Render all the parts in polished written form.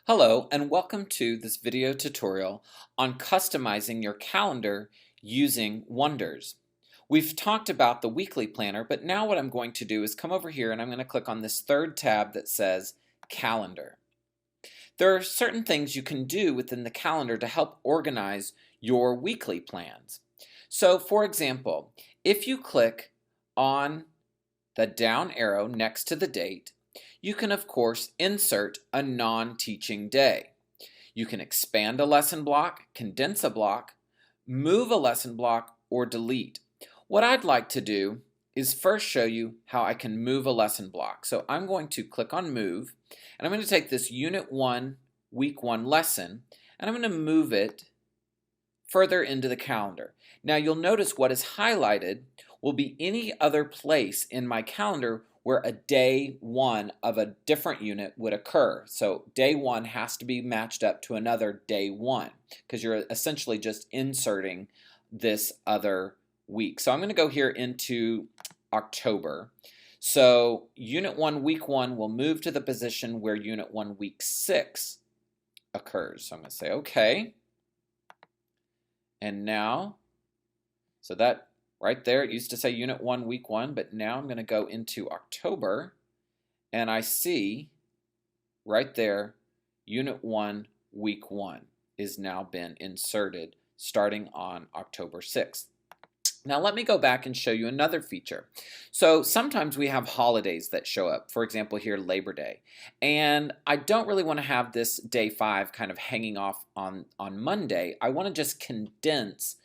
Hello and welcome to this video tutorial on customizing your calendar using Wonders. We've talked about the weekly planner, but now what I'm going to do is come over here and I'm going to click on this third tab that says Calendar. There are certain things you can do within the calendar to help organize your weekly plans. So for example, if you click on the down arrow next to the date, you can of course insert a non-teaching day. You can expand a lesson block, condense a block, move a lesson block, or delete. What I'd like to do is first show you how I can move a lesson block. So I'm going to click on Move, and I'm going to take this Unit 1, Week 1 lesson, and I'm going to move it further into the calendar. Now you'll notice what is highlighted will be any other place in my calendar where a day 1 of a different unit would occur. So day 1 has to be matched up to another day 1 because you're essentially just inserting this other week. So I'm going to go here into October. So Unit 1 Week 1 will move to the position where Unit 1 Week 6 occurs. So I'm going to say OK. And now, so that right there, it used to say Unit 1, Week 1, but now I'm going to go into October, and I see right there, Unit 1, Week 1 is now been inserted starting on October 6th. Now let me go back and show you another feature. So sometimes we have holidays that show up, for example here Labor Day, and I don't really want to have this day 5 kind of hanging off on Monday. I want to just condense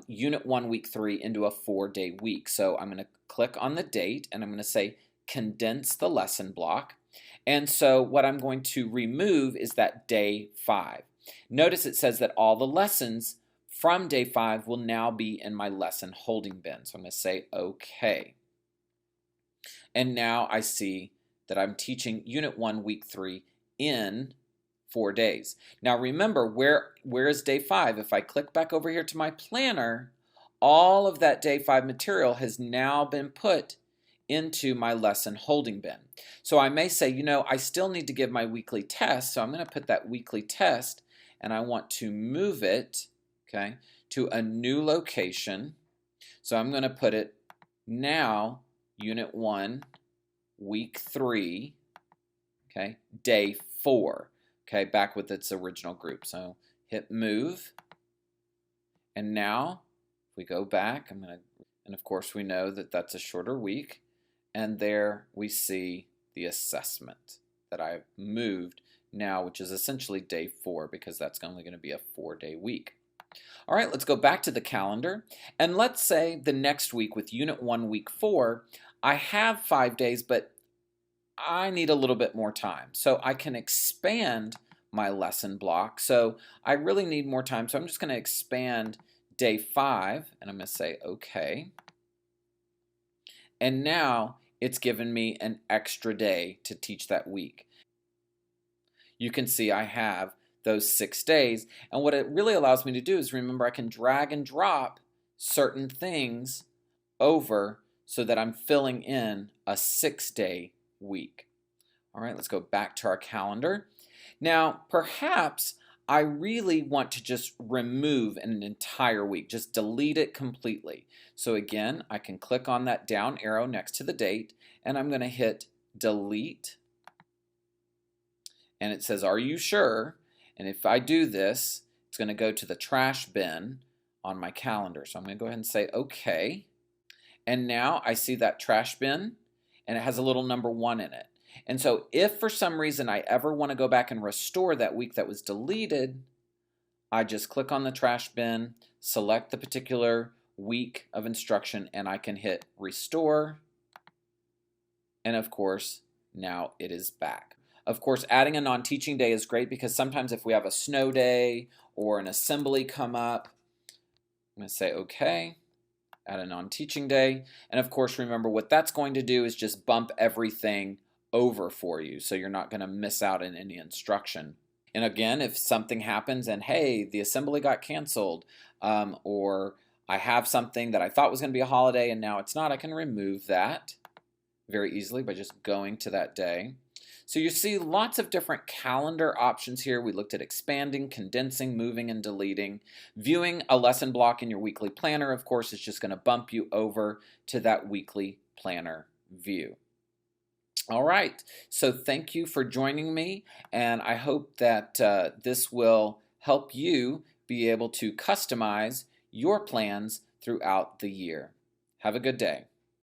Unit 1 Week 3 into a 4-day week. So I'm going to click on the date and I'm going to say condense the lesson block, and so what I'm going to remove is that day 5. Notice it says that all the lessons from day 5 will now be in my lesson holding bin. So I'm going to say OK. And now I see that I'm teaching Unit 1 Week 3 in 4 days. Now remember, where is day 5? If I click back over here to my planner, all of that day 5 material has now been put into my lesson holding bin. So I may say, you know, I still need to give my weekly test, so I'm going to put that weekly test and I want to move it, okay, to a new location. So I'm going to put it now, Unit 1, Week 3, okay, Day 4, okay, back with its original group. So hit Move, and now if we go back, and of course we know that that's a shorter week, and there we see the assessment that I've moved now, which is essentially Day 4 because that's only going to be a 4-day week. All right, let's go back to the calendar, and let's say the next week with Unit 1, Week 4, I have 5 days, but I need a little bit more time. So I can expand my lesson block. So I really need more time, so I'm just going to expand Day 5, and I'm going to say OK. And now it's given me an extra day to teach that week. You can see I have those 6 days, and what it really allows me to do is, remember, I can drag and drop certain things over so that I'm filling in a 6-day week. All right, let's go back to our calendar. Now, perhaps I really want to just remove an entire week, just delete it completely. So again, I can click on that down arrow next to the date, and I'm going to hit delete, and it says, are you sure? And if I do this, it's going to go to the trash bin on my calendar. So I'm going to go ahead and say OK. And now I see that trash bin, and it has a little number 1 in it. And so if for some reason I ever want to go back and restore that week that was deleted, I just click on the trash bin, select the particular week of instruction, and I can hit restore. And of course, now it is back. Of course, adding a non-teaching day is great because sometimes if we have a snow day or an assembly come up, I'm going to say OK, add a non-teaching day. And of course, remember what that's going to do is just bump everything over for you, so you're not going to miss out on any instruction. And again, if something happens and hey, the assembly got canceled, or I have something that I thought was going to be a holiday and now it's not, I can remove that very easily by just going to that day. So you see lots of different calendar options here. We looked at expanding, condensing, moving, and deleting. Viewing a lesson block in your weekly planner, of course, is just going to bump you over to that weekly planner view. All right, so thank you for joining me, and I hope that this will help you be able to customize your plans throughout the year. Have a good day.